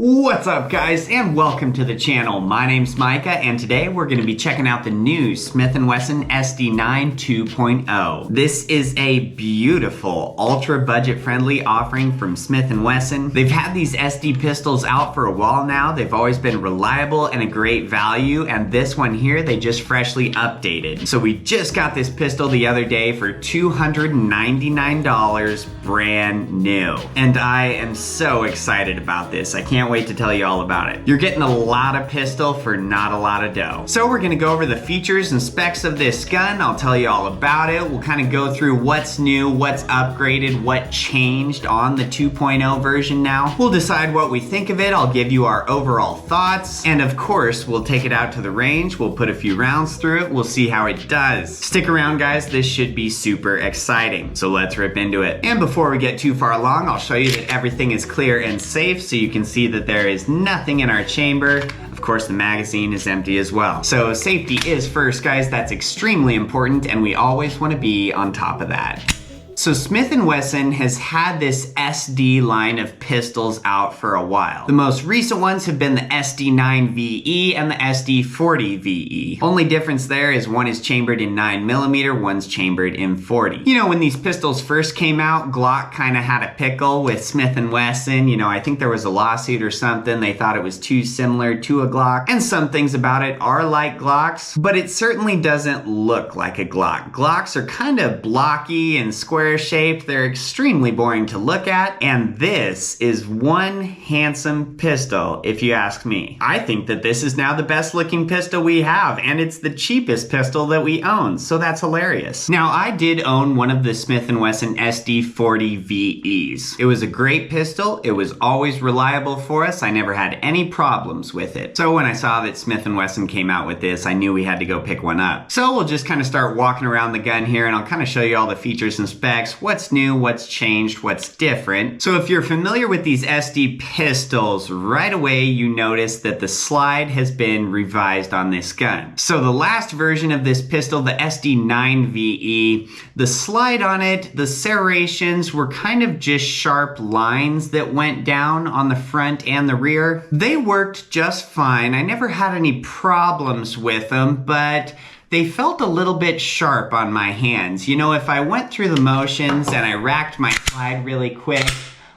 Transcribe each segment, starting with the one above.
What's up guys and welcome to the channel. My name's Micah and today we're going to be checking out the new Smith & Wesson SD9 2.0. This is a beautiful ultra budget friendly offering from Smith & Wesson. They've had these SD pistols out for a while now. They've always been reliable and a great value, and this one here they just freshly updated. So we just got this pistol the other day for $299 brand new. And I am so excited about this. I can't wait to tell you all about it. You're getting a lot of pistol for not a lot of dough. So we're gonna go over the features and specs of this gun. I'll tell you all about it. We'll kind of go through what's new, what's upgraded, what changed on the 2.0 version now. We'll decide what we think of it. I'll give you our overall thoughts. And of course, we'll take it out to the range. We'll put a few rounds through it. We'll see how it does. Stick around guys, this should be super exciting. So let's rip into it. And before we get too far along, I'll show you that everything is clear and safe so you can see that there is nothing in our chamber. Of course, the magazine is empty as well. So safety is first, guys. That's extremely important, and we always want to be on top of that. So Smith & Wesson has had this SD line of pistols out for a while. The most recent ones have been the SD9 VE and the SD40 VE. Only difference there is one is chambered in 9mm, one's chambered in 40. You know, when these pistols first came out, Glock kind of had a pickle with Smith & Wesson. You know, I think there was a lawsuit or something. They thought it was too similar to a Glock. And some things about it are like Glocks, but it certainly doesn't look like a Glock. Glocks are kind of blocky and square shaped. They're extremely boring to look at, and this is one handsome pistol if you ask me. I think that this is now the best looking pistol we have, and it's the cheapest pistol that we own, so that's hilarious. Now I did own one of the Smith & Wesson SD40 VEs. It was a great pistol. It was always reliable for us. I never had any problems with it. So when I saw that Smith & Wesson came out with this, I knew we had to go pick one up. So we'll just kind of start walking around the gun here, and I'll kind of show you all the features and specs, what's new, what's changed, what's different. So if you're familiar with these SD pistols, right away you notice that the slide has been revised on this gun. So the last version of this pistol, the SD9 VE, the slide on it, the serrations were kind of just sharp lines that went down on the front and the rear. They worked just fine. I never had any problems with them, but they felt a little bit sharp on my hands. You know, if I went through the motions and I racked my slide really quick,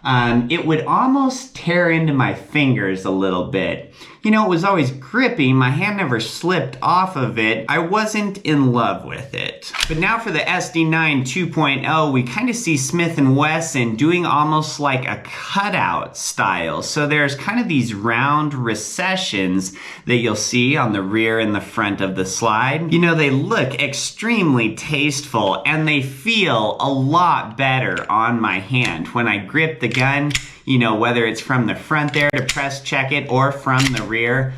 it would almost tear into my fingers a little bit. You know, it was always grippy. My hand never slipped off of it. I wasn't in love with it. But now for the SD9 2.0, we kind of see Smith & Wesson doing almost like a cutout style. So there's kind of these round recessions that you'll see on the rear and the front of the slide. You know, they look extremely tasteful and they feel a lot better on my hand. When I grip the gun, you know, whether it's from the front there to press check it or from the rear,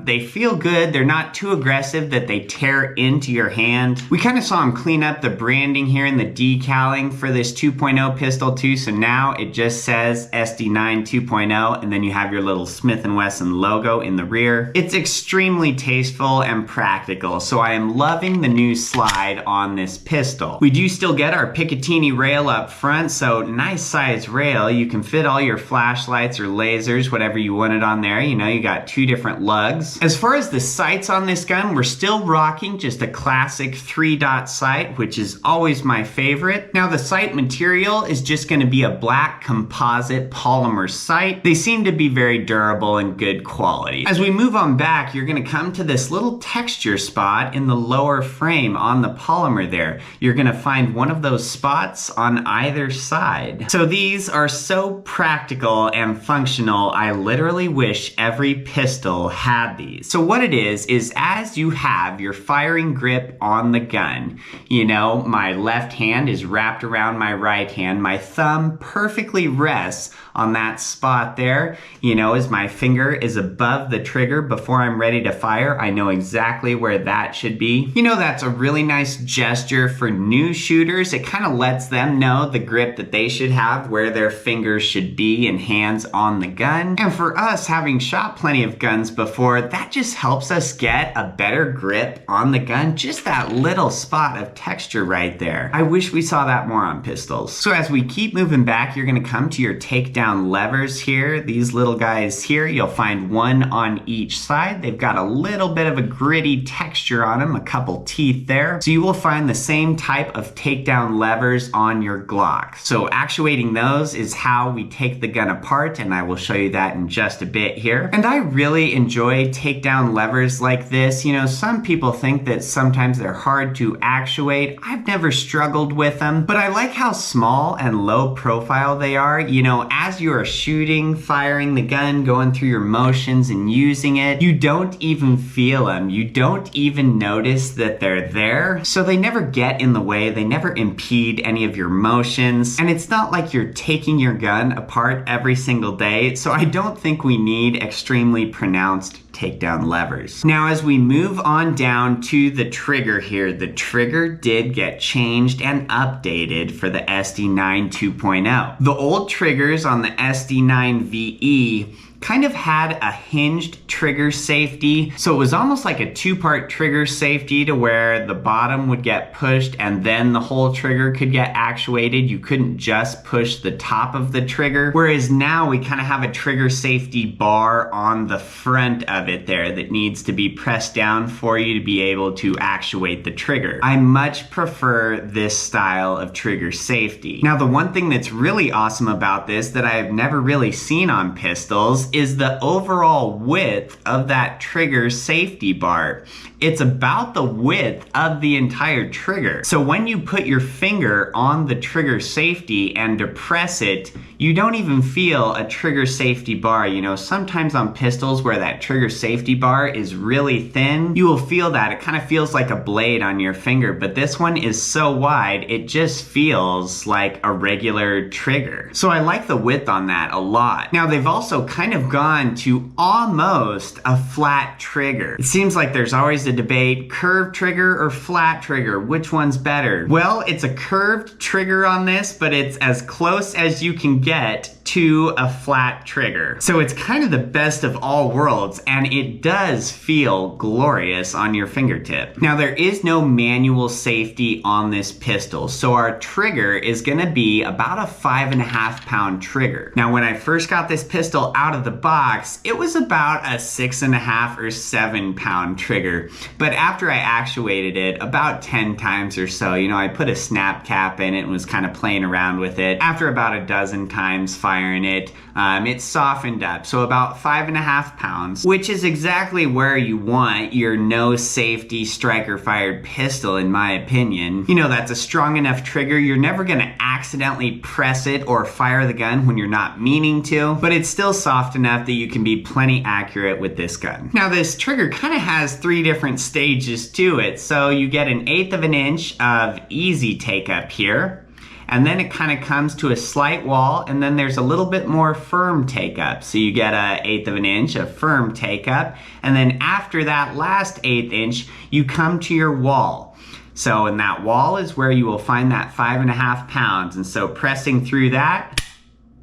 they feel good. They're not too aggressive that they tear into your hand. We kind of saw them clean up the branding here and the decaling for this 2.0 pistol too. So now it just says SD9 2.0 and then you have your little Smith & Wesson logo in the rear. It's extremely tasteful and practical. So I am loving the new slide on this pistol. We do still get our picatinny rail up front. So nice size rail. You can fit all your flashlights or lasers, whatever you wanted on there. You know, you got two different lugs. As far as the sights on this gun, we're still rocking just a classic 3-dot sight, which is always my favorite. Now the sight material is just going to be a black composite polymer sight. They seem to be very durable and good quality. As we move on back, you're going to come to this little texture spot in the lower frame on the polymer there. You're going to find one of those spots on either side. So these are so practical and functional. I literally wish every pistol had these. So what it is as you have your firing grip on the gun, you know, my left hand is wrapped around my right hand. My thumb perfectly rests on that spot there. You know, as my finger is above the trigger before I'm ready to fire, I know exactly where that should be. You know, that's a really nice gesture for new shooters. It kind of lets them know the grip that they should have, where their fingers should should be and hands on the gun. And for us, having shot plenty of guns before, that just helps us get a better grip on the gun. Just that little spot of texture right there. I wish we saw that more on pistols. So as we keep moving back, you're gonna come to your takedown levers here. These little guys here, you'll find one on each side. They've got a little bit of a gritty texture on them, a couple teeth there. So you will find the same type of takedown levers on your Glock. So actuating those is how we take the gun apart, and I will show you that in just a bit here. And I really enjoy takedown levers like this. You know, some people think that sometimes they're hard to actuate. I've never struggled with them, but I like how small and low profile they are. You know, as you are shooting, firing the gun, going through your motions and using it, you don't even feel them. You don't even notice that they're there. So they never get in the way. They never impede any of your motions. And it's not like you're taking your gun apart every single day. So I don't think we need extremely pronounced takedown levers. Now, as we move on down to the trigger here, the trigger did get changed and updated for the SD9 2.0. The old triggers on the SD9 VE kind of had a hinged trigger safety. So it was almost like a two-part trigger safety to where the bottom would get pushed and then the whole trigger could get actuated. You couldn't just push the top of the trigger. Whereas now we kind of have a trigger safety bar on the front of it there that needs to be pressed down for you to be able to actuate the trigger. I much prefer this style of trigger safety. Now, the one thing that's really awesome about this that I've never really seen on pistols is the overall width of that trigger safety bar. It's about the width of the entire trigger. So when you put your finger on the trigger safety and depress it, you don't even feel a trigger safety bar. You know, sometimes on pistols where that trigger safety bar is really thin, you will feel that. It kind of feels like a blade on your finger, but this one is so wide, it just feels like a regular trigger. So I like the width on that a lot. Now, they've also kind of gone to almost a flat trigger. It seems like there's always a debate, curved trigger or flat trigger, which one's better? Well, it's a curved trigger on this, but it's as close as you can get to a flat trigger. So it's kind of the best of all worlds, and it does feel glorious on your fingertip. Now, there is no manual safety on this pistol, so our trigger is gonna be about a 5.5 pound trigger. Now, when I first got this pistol out of the box, it was about a 6.5 or 7 pound trigger. But after I actuated it about 10 times or so, you know, I put a snap cap in it and was kind of playing around with it. After about a dozen times firing it, it softened up. So about 5.5 pounds, which is exactly where you want your no safety striker fired pistol, in my opinion. You know, that's a strong enough trigger. You're never gonna accidentally press it or fire the gun when you're not meaning to, but it's still soft enough that you can be plenty accurate with this gun. Now, this trigger kind of has 3 different stages to it. So you get an 1/8 of an inch of easy take up here, and then it kind of comes to a slight wall, and then there's a little bit more firm take up. So you get a 1/8 of an inch of firm take up, and then after that last 1/8 inch, you come to your wall. So in that wall is where you will find that 5.5 pounds, and so pressing through that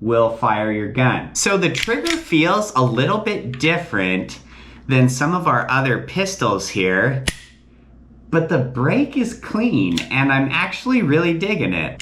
will fire your gun. So the trigger feels a little bit different than some of our other pistols here, but the break is clean, and I'm actually really digging it.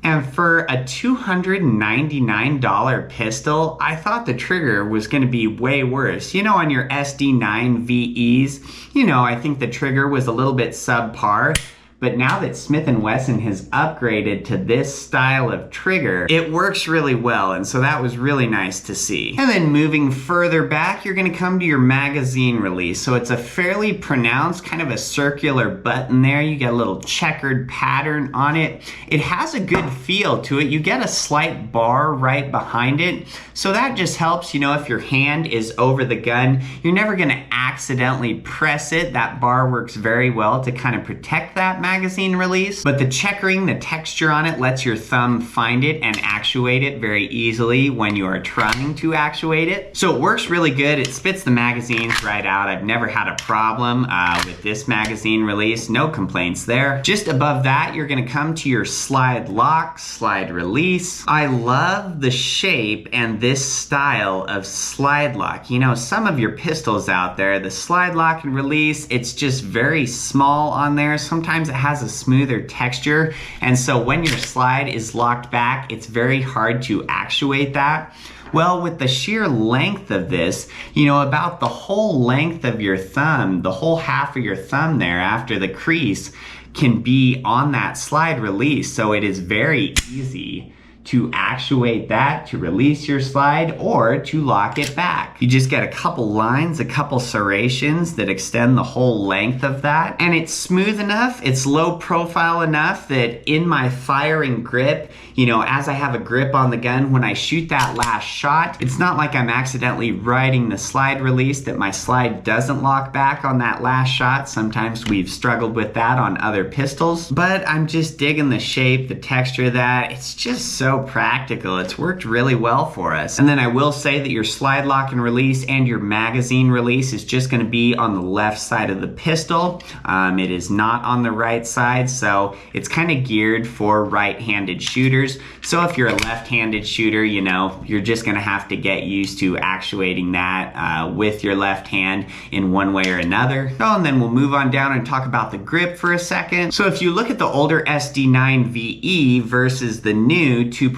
And for a $299 pistol, I thought the trigger was gonna be way worse. You know, on your SD9 VEs, you know, I think the trigger was a little bit subpar. But now that Smith & Wesson has upgraded to this style of trigger, it works really well, and so that was really nice to see. And then moving further back, you're gonna come to your magazine release. So it's a fairly pronounced, kind of a circular button there. You get a little checkered pattern on it. It has a good feel to it. You get a slight bar right behind it. So that just helps, you know, if your hand is over the gun, you're never gonna accidentally press it. That bar works very well to kind of protect that magazine release, but the checkering, the texture on it lets your thumb find it and actuate it very easily when you are trying to actuate it. So it works really good. It spits the magazines right out. I've never had a problem with this magazine release. No complaints there. Just above that, you're gonna come to your slide lock, slide release. I love the shape and this style of slide lock. You know, some of your pistols out there, the slide lock and release, it's just very small on there. Sometimes it has a smoother texture, and so when your slide is locked back, it's very hard to actuate that. Well, with the sheer length of this, you know, about the whole length of your thumb, the whole half of your thumb there after the crease can be on that slide release. So it is very easy to actuate that, to release your slide, or to lock it back. You just get a couple lines, a couple serrations that extend the whole length of that. And it's smooth enough, it's low profile enough that in my firing grip, you know, as I have a grip on the gun, when I shoot that last shot, it's not like I'm accidentally riding the slide release that my slide doesn't lock back on that last shot. Sometimes we've struggled with that on other pistols, but I'm just digging the shape, the texture of that. It's just so practical. It's worked really well for us. And then I will say that your slide lock and release and your magazine release is just going to be on the left side of the pistol. It is not on the right side, so it's kind of geared for right-handed shooters. So if you're a left-handed shooter, you know, you're just going to have to get used to actuating that with your left hand in one way or another. Oh, and then we'll move on down and talk about the grip for a second. So if you look at the older SD9 VE versus the new 2.0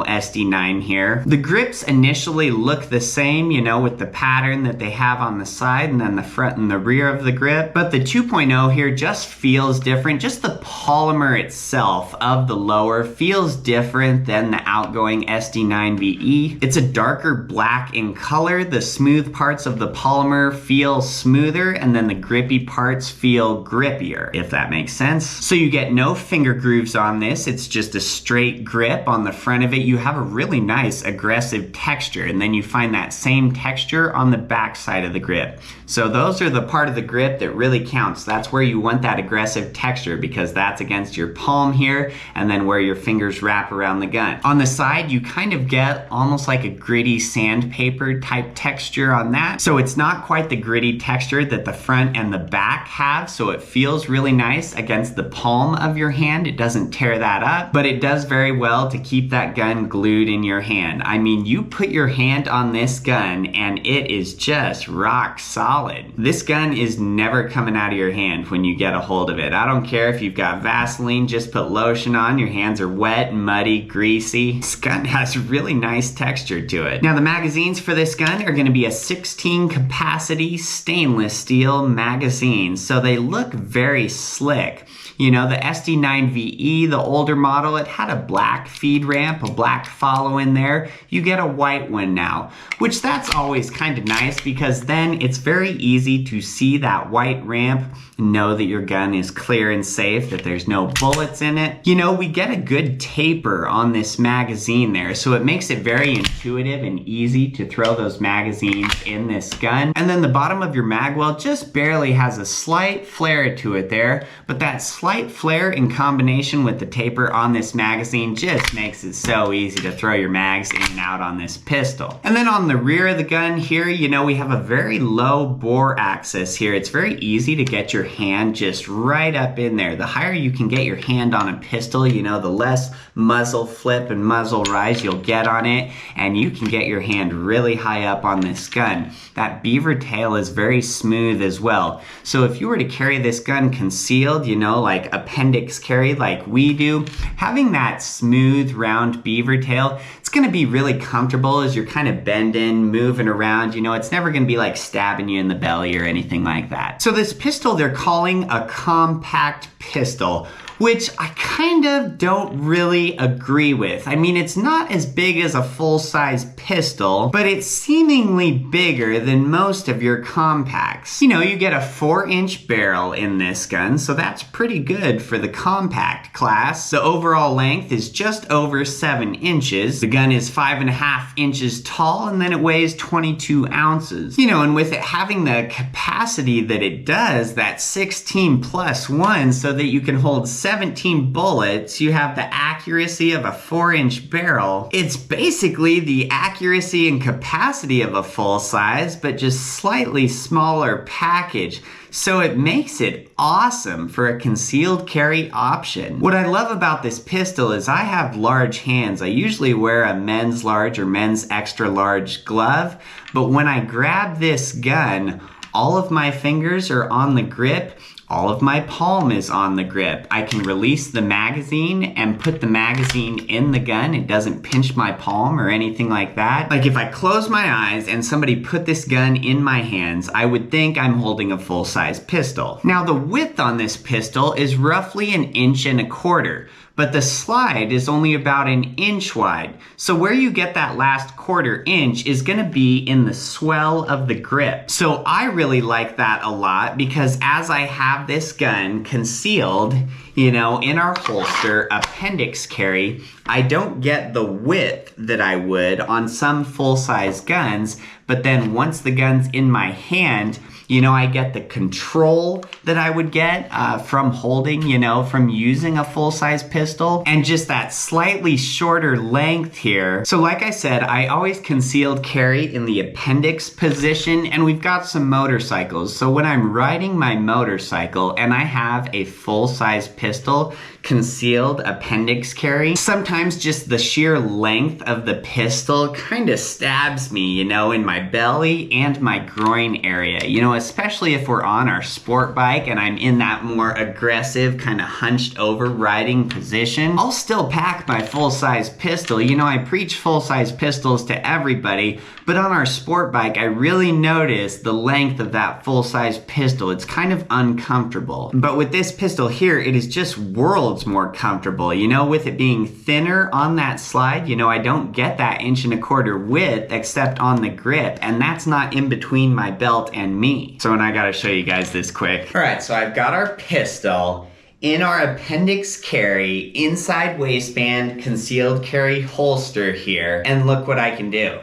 SD9 here, the grips initially look the same, you know, with the pattern that they have on the side and then the front and the rear of the grip. But the 2.0 here just feels different. Just the polymer itself of the lower feels different than the outgoing SD9 VE. It's a darker black in color. The smooth parts of the polymer feel smoother, and then the grippy parts feel grippier, if that makes sense. So you get no finger grooves on this. It's just a straight grip. On the front of it, you have a really nice aggressive texture, and then you find that same texture on the back side of the grip. So those are the part of the grip that really counts. That's where you want that aggressive texture, because that's against your palm here, and then where your fingers wrap around the gun. On the side, you kind of get almost like a gritty sandpaper type texture on that. So it's not quite the gritty texture that the front and the back have, so it feels really nice against the palm of your hand. It doesn't tear that up, but it does very well to keep that gun glued in your hand. I mean, you put your hand on this gun and it is just rock solid. This gun is never coming out of your hand when you get a hold of it. I don't care if you've got Vaseline, just put lotion on, your hands are wet, muddy, greasy. This gun has really nice texture to it. Now the magazines for this gun are going to be a 16 capacity stainless steel magazine, so they look very slick. You know, the SD9 VE, the older model, it had a black feed ramp, a black follow in there. You get a white one now, which that's always kind of nice, because then it's very easy to see that white ramp, know that your gun is clear and safe, that there's no bullets in it. You know, we get a good taper on this magazine there, so it makes it very intuitive and easy to throw those magazines in this gun. And then the bottom of your mag well just barely has a slight flare to it there, but that slight flare in combination with the taper on this magazine just makes it so easy to throw your mags in and out on this pistol. And then on the rear of the gun here, you know, we have a very low bore axis here. It's very easy to get your hand just right up in there. The higher you can get your hand on a pistol, you know, the less muzzle flip and muzzle rise you'll get on it, and you can get your hand really high up on this gun. That beaver tail is very smooth as well. So if you were to carry this gun concealed, you know, like appendix carry like we do, having that smooth round beaver tail, it's going to be really comfortable as you're kind of bending, moving around. You know, it's never going to be like stabbing you in the belly or anything like that. So this pistol they're calling a compact pistol. which I kind of don't really agree with. I mean, it's not as big as a full-size pistol, but it's seemingly bigger than most of your compacts. You know, you get a 4-inch barrel in this gun, so that's pretty good for the compact class. The overall length is just over 7 inches. The gun is 5.5 inches tall, and then it weighs 22 ounces. You know, and with it having the capacity that it does, that 16+1, so that you can hold 17 bullets, you have the accuracy of a 4-inch barrel. It's basically the accuracy and capacity of a full size, but just slightly smaller package. So it makes it awesome for a concealed carry option. What I love about this pistol is I have large hands. I usually wear a men's large or men's extra large glove, but when I grab this gun, all of my fingers are on the grip. All of my palm is on the grip. I can release the magazine and put the magazine in the gun. It doesn't pinch my palm or anything like that. Like if I close my eyes and somebody put this gun in my hands, I would think I'm holding a full-size pistol. Now the width on this pistol is roughly 1.25 inches. But the slide is only about 1 inch wide. So where you get that last 1/4 inch is gonna be in the swell of the grip. So I really like that a lot because as I have this gun concealed, you know, in our holster, appendix carry, I don't get the width that I would on some full-size guns, but then once the gun's in my hand, you know, I get the control that I would get from holding, you know, from using a full-size pistol, and just that slightly shorter length here. So like I said, I always concealed carry in the appendix position, and we've got some motorcycles. So when I'm riding my motorcycle and I have a full-size pistol concealed appendix carry, sometimes just the sheer length of the pistol kind of stabs me, you know, in my belly and my groin area, you know, especially if we're on our sport bike and I'm in that more aggressive kind of hunched over riding position. I'll still pack my full-size pistol. You know, I preach full-size pistols to everybody, but on our sport bike, I really notice the length of that full-size pistol. It's kind of uncomfortable. But with this pistol here, it is just worlds more comfortable. You know, with it being thinner on that slide, you know, I don't get that 1.25 inch width except on the grip, and that's not in between my belt and me. So, and I gotta show you guys this quick. All right, so I've got our pistol in our appendix carry, inside waistband, concealed carry holster here, and look what I can do.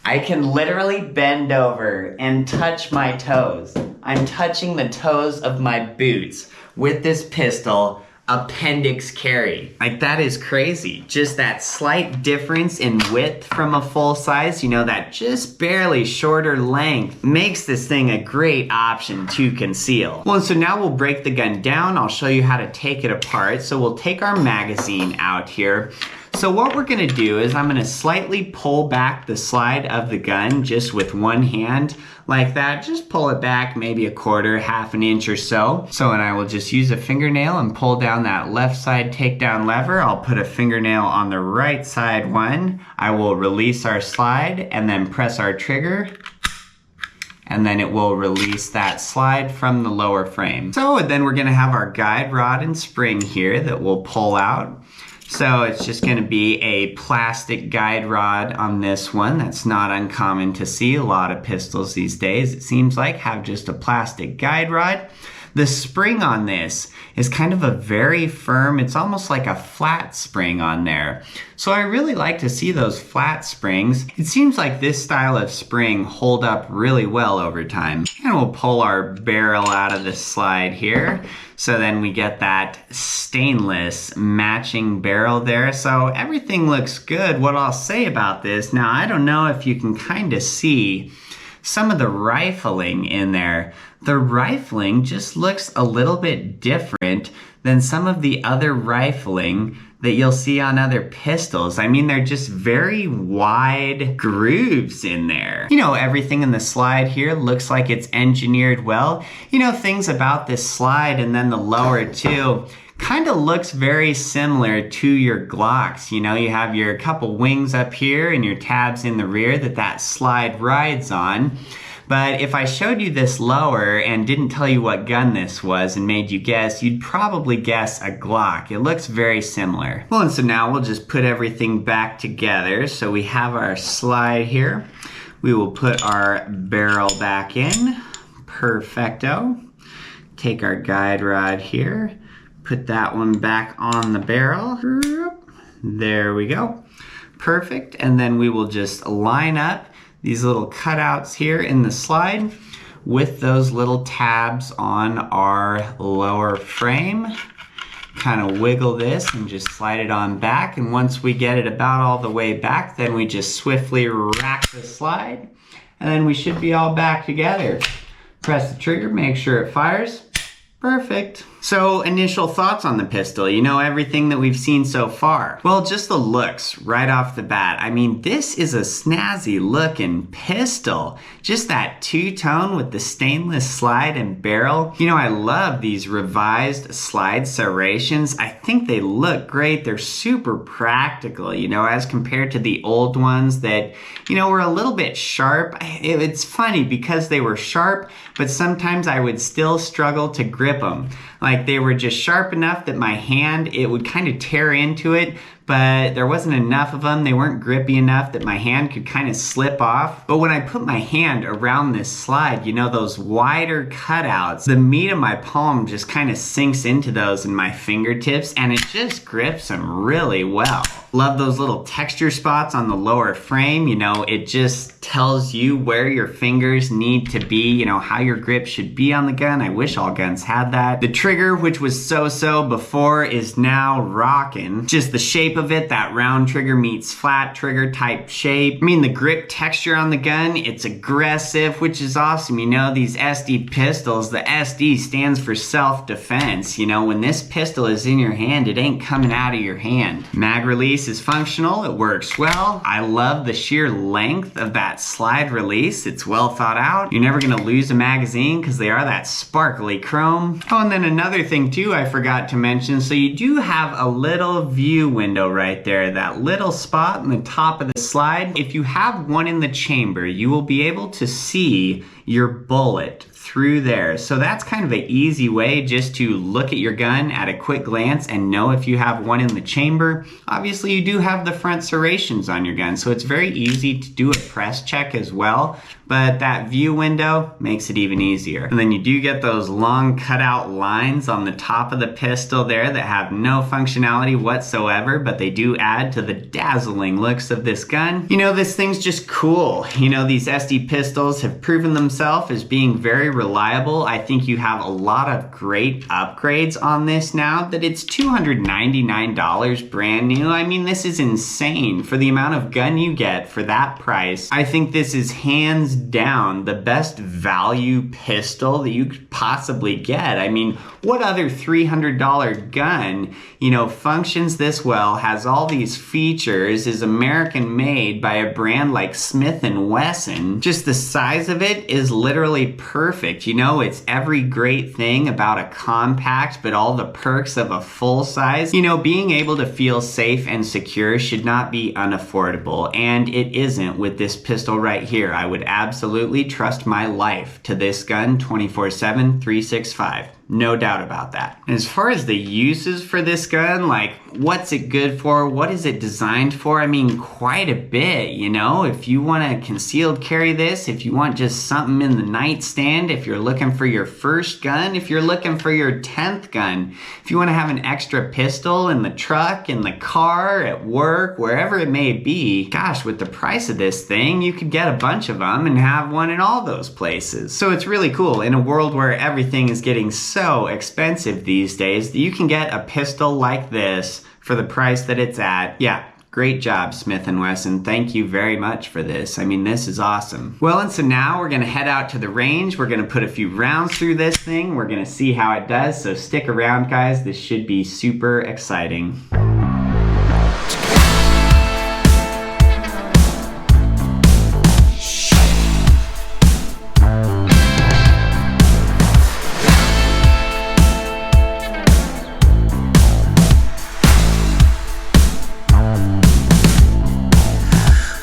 I can literally bend over and touch my toes. I'm touching the toes of my boots with this pistol appendix carry. Like, that is crazy. Just that slight difference in width from a full size, you know, that just barely shorter length makes this thing a great option to conceal. Well, so now we'll break the gun down. I'll show you how to take it apart. So we'll take our magazine out here. So what we're gonna do is I'm gonna slightly pull back the slide of the gun just with one hand like that. Just pull it back maybe 1/4, 1/2 inch or so. So, and I will just use a fingernail and pull down that left side takedown lever. I'll put a fingernail on the right side one. I will release our slide and then press our trigger, and then it will release that slide from the lower frame. So then we're gonna have our guide rod and spring here that we'll pull out. So it's just gonna be a plastic guide rod on this one. That's not uncommon to see. A lot of pistols these days, it seems like, have just a plastic guide rod. The spring on this is kind of a very firm, it's almost like a flat spring on there. So I really like to see those flat springs. It seems like this style of spring hold up really well over time. And we'll pull our barrel out of the slide here. So then we get that stainless matching barrel there. So everything looks good. What I'll say about this, now I don't know if you can kind of see some of the rifling in there. The rifling just looks a little bit different than some of the other rifling that you'll see on other pistols. I mean, they're just very wide grooves in there. You know, everything in the slide here looks like it's engineered well. You know, things about this slide and then the lower too kind of looks very similar to your Glocks. You know, you have your couple wings up here and your tabs in the rear that slide rides on. But if I showed you this lower and didn't tell you what gun this was and made you guess, you'd probably guess a Glock. It looks very similar. Well, and so now we'll just put everything back together. So we have our slide here. We will put our barrel back in. Perfecto. Take our guide rod here. Put that one back on the barrel. There we go. Perfect. And then we will just line up these little cutouts here in the slide with those little tabs on our lower frame. Kind of wiggle this and just slide it on back. And once we get it about all the way back, then we just swiftly rack the slide. And then we should be all back together. Press the trigger, make sure it fires. Perfect. So, initial thoughts on the pistol. You know everything that we've seen so far. Well, just the looks right off the bat. I mean, this is a snazzy looking pistol. Just that two-tone with the stainless slide and barrel. You know, I love these revised slide serrations. I think they look great. They're super practical, you know, as compared to the old ones that, you know, were a little bit sharp. It's funny because they were sharp, but sometimes I would still struggle to grip them. Like they were just sharp enough that my hand, it would kind of tear into it, but there wasn't enough of them. They weren't grippy enough that my hand could kind of slip off. But when I put my hand around this slide, you know, those wider cutouts, the meat of my palm just kind of sinks into those in my fingertips and it just grips them really well. Love those little texture spots on the lower frame. You know, it just tells you where your fingers need to be, you know, how your grip should be on the gun. I wish all guns had that. The trigger, which was so-so before, is now rocking. Just the shape of it, that round trigger meets flat trigger type shape. I mean, the grip texture on the gun, it's aggressive, which is awesome. You know, these SD pistols, the SD stands for self-defense. You know, when this pistol is in your hand, it ain't coming out of your hand. Mag release is functional, it works well. I love the sheer length of that slide release. It's well thought out. You're never gonna lose a magazine because they are that sparkly chrome. Oh, and then another thing too I forgot to mention, so you do have a little view window right there, that little spot in the top of the slide. If you have one in the chamber, you will be able to see your bullet through there. So that's kind of an easy way just to look at your gun at a quick glance and know if you have one in the chamber. Obviously you do have the front serrations on your gun, so it's very easy to do a press check as well, but that view window makes it even easier. And then you do get those long cutout lines on the top of the pistol there that have no functionality whatsoever, but they do add to the dazzling looks of this gun. You know, this thing's just cool. You know, these SD pistols have proven themselves as being very reliable. I think you have a lot of great upgrades on this now that it's $299 brand new. I mean, this is insane for the amount of gun you get for that price. I think this is hands down the best value pistol that you could possibly get. I mean, what other $300 gun, you know, functions this well, has all these features, is American made by a brand like Smith & Wesson? Just the size of it is literally perfect. You know, it's every great thing about a compact, but all the perks of a full size. You know, being able to feel safe and secure should not be unaffordable, and it isn't with this pistol right here. I would absolutely trust my life to this gun 24/7, 365. No doubt about that. As far as the uses for this gun, like what's it good for? What is it designed for? I mean, quite a bit, you know? If you want to concealed carry this, if you want just something in the nightstand, if you're looking for your first gun, if you're looking for your 10th gun, if you want to have an extra pistol in the truck, in the car, at work, wherever it may be, gosh, with the price of this thing, you could get a bunch of them and have one in all those places. So it's really cool in a world where everything is getting so expensive these days that you can get a pistol like this for the price that it's at. Yeah, great job, Smith & Wesson. Thank you very much for this. I mean, this is awesome. Well, and so now we're gonna head out to the range. We're gonna put a few rounds through this thing. We're gonna see how it does, so stick around, guys. This should be super exciting.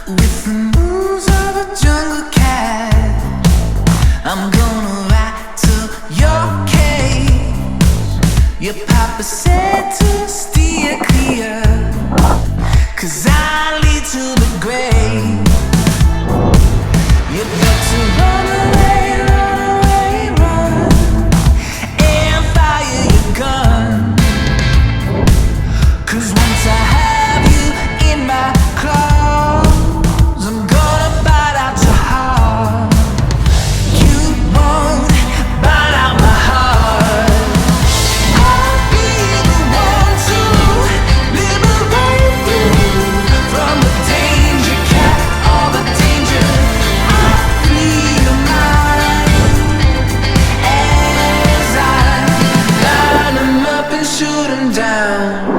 With the moves of a jungle cat, but said to steer clear, 'cause I lead to the grave. You better run away, run, and fire your gun, 'cause once I have you in my claws, I'm gonna bite out your heart. You won't bite out my heart. I'll be the one to liberate you from the danger, cat, all the danger. I'll free your mind as I line 'em up and shoot 'em down.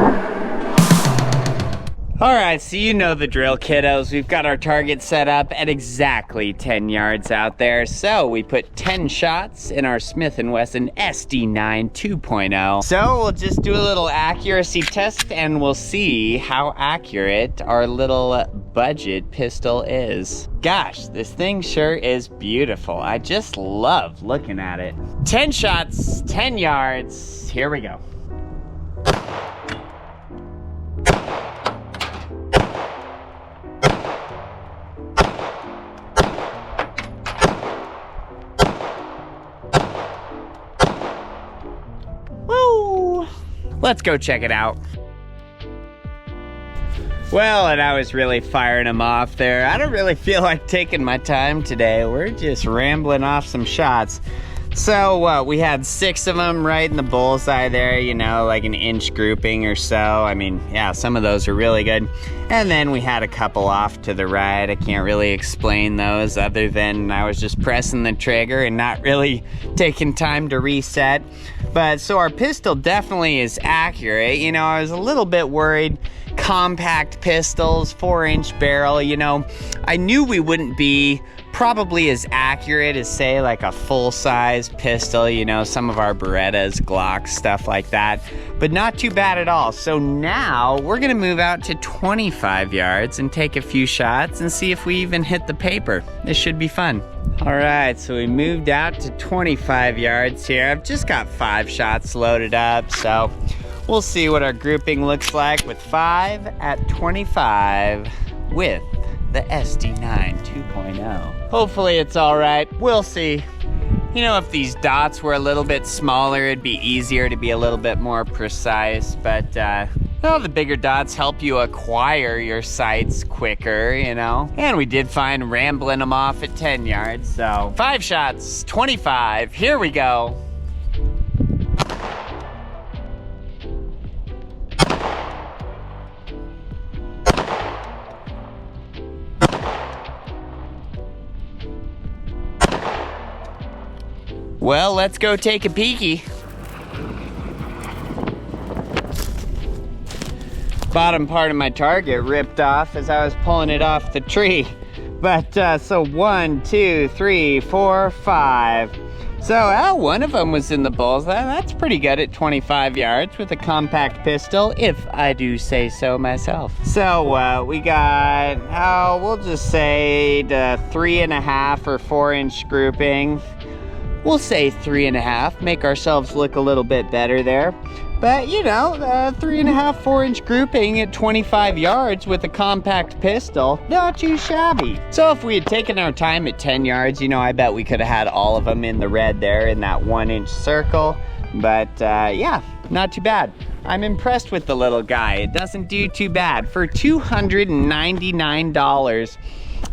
All right, so you know the drill, kiddos. We've got our target set up at exactly 10 yards out there. So we put 10 shots in our Smith & Wesson SD9 2.0. So we'll just do a little accuracy test and we'll see how accurate our little budget pistol is. Gosh, this thing sure is beautiful. I just love looking at it. 10 shots, 10 yards. Here we go. Let's go check it out. Well, and I was really firing them off there. I don't really feel like taking my time today. We're just rambling off some shots. So we had 6 of them right in the bullseye there, you know, like an inch grouping or so. I mean, yeah, some of those are really good. And then we had a couple off to the right. I can't really explain those other than I was just pressing the trigger and not really taking time to reset. But so our pistol definitely is accurate. You know, I was a little bit worried. Compact pistols, 4-inch barrel, you know, I knew we wouldn't be probably as accurate as, say, like a full-size pistol, you know, some of our Berettas, Glocks, stuff like that, but not too bad at all. So now we're gonna move out to 25 yards and take a few shots and see if we even hit the paper. This should be fun. All right, so we moved out to 25 yards here. I've just got 5 shots loaded up, so we'll see what our grouping looks like with 5 at 25 with the SD9 2.0. Hopefully it's all right. We'll see. You know, if these dots were a little bit smaller, it'd be easier to be a little bit more precise, but well, the bigger dots help you acquire your sights quicker, you know? And we did find rambling them off at 10 yards, so 5 shots, 25, here we go. Well, let's go take a peeky. Bottom part of my target ripped off as I was pulling it off the tree. But so 1, 2, 3, 4, 5. So one of them was in the bullseye. That's pretty good at 25 yards with a compact pistol, if I do say so myself. So we got, we'll just say the 3.5 or 4-inch grouping. We'll say 3.5, make ourselves look a little bit better there. But you know, 3.5, 4-inch grouping at 25 yards with a compact pistol, not too shabby. So if we had taken our time at 10 yards, you know, I bet we could have had all of them in the red there in that 1-inch circle. But yeah, not too bad. I'm impressed with the little guy. It doesn't do too bad. For $299,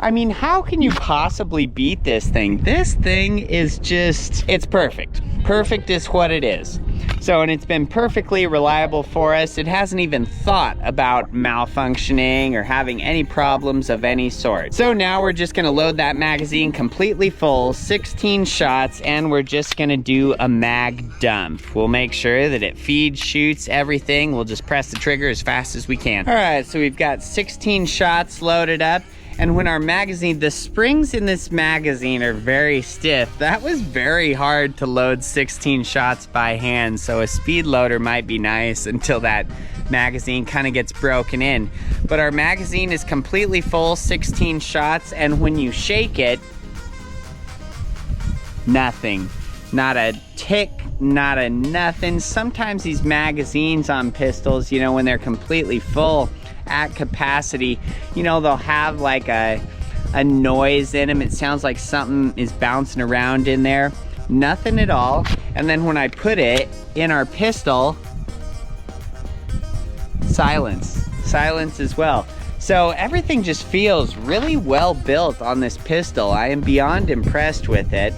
I mean, how can you possibly beat this thing? This thing is just, it's perfect. Perfect is what it is. So, and it's been perfectly reliable for us. It hasn't even thought about malfunctioning or having any problems of any sort. So now we're just gonna load that magazine completely full, 16 shots, and we're just gonna do a mag dump. We'll make sure that it feeds, shoots, everything. We'll just press the trigger as fast as we can. All right, so we've got 16 shots loaded up. And when our magazine, the springs in this magazine are very stiff. That was very hard to load 16 shots by hand, so a speed loader might be nice until that magazine kind of gets broken in. But our magazine is completely full, 16 shots, and when you shake it, nothing. Not a tick, not a nothing. Sometimes these magazines on pistols, you know, when they're completely full at capacity, you know, they'll have like a noise in them. It sounds like something is bouncing around in there. Nothing at all. And then when I put it in our pistol, silence as well. So everything just feels really well built on this pistol. I am beyond impressed with it.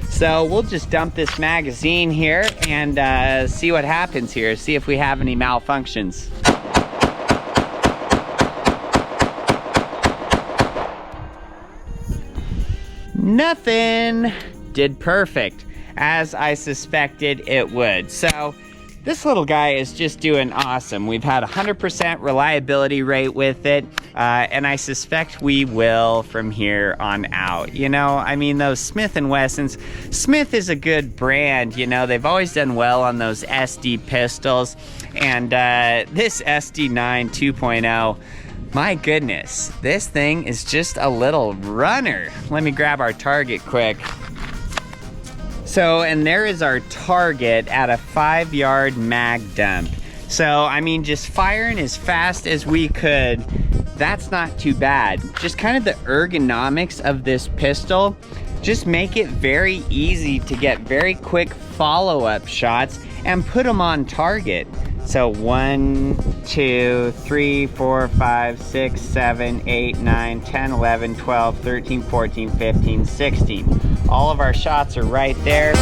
So we'll just dump this magazine here and see what happens here. See if we have any malfunctions. Nothing. Did perfect, as I suspected it would. So this little guy is just doing awesome. We've had 100% reliability rate with it, and I suspect we will from here on out. You know, I mean, those Smith & Wessons, Smith is a good brand, you know, they've always done well on those SD pistols, and this SD9 2.0, my goodness, this thing is just a little runner. Let me grab our target quick. So, and there is our target at a 5-yard mag dump. So, I mean, just firing as fast as we could, that's not too bad. Just kind of the ergonomics of this pistol just make it very easy to get very quick follow-up shots and put them on target. So 1, 2, 3, 4, 5, 6, 7, 8, 9, 10, 11, 12, 13, 14, 15, 16. All of our shots are right there.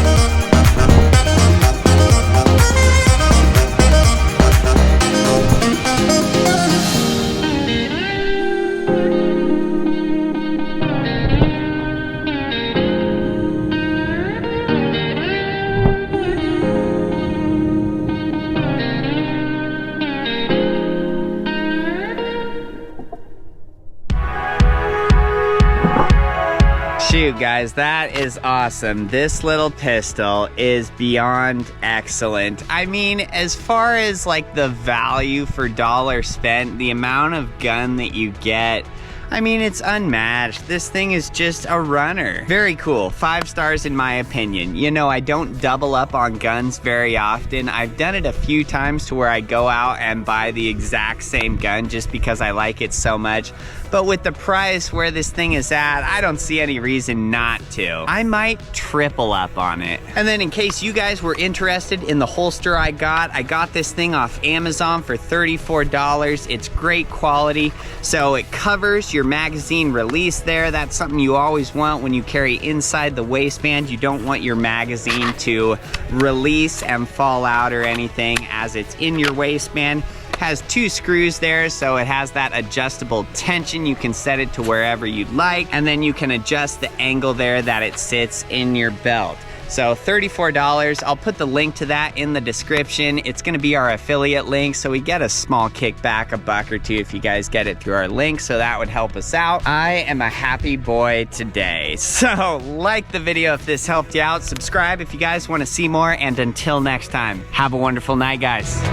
Shoot, guys, that is awesome. This little pistol is beyond excellent. I mean, as far as like the value for dollar spent, the amount of gun that you get, I mean, it's unmatched. This thing is just a runner. Very cool. 5 stars in my opinion. You know, I don't double up on guns very often. I've done it a few times to where I go out and buy the exact same gun just because I like it so much. But with the price where this thing is at, I don't see any reason not to. I might triple up on it. And then in case you guys were interested in the holster I got this thing off Amazon for $34. It's great quality. So it covers your magazine release there. That's something you always want when you carry inside the waistband. You don't want your magazine to release and fall out or anything as it's in your waistband. Has 2 screws there, so it has that adjustable tension. You can set it to wherever you'd like, and then you can adjust the angle there that it sits in your belt. So $34, I'll put the link to that in the description. It's gonna be our affiliate link, so we get a small kickback, $1 or $2 if you guys get it through our link, so that would help us out. I am a happy boy today. So like the video if this helped you out, subscribe if you guys wanna see more, and until next time, have a wonderful night, guys.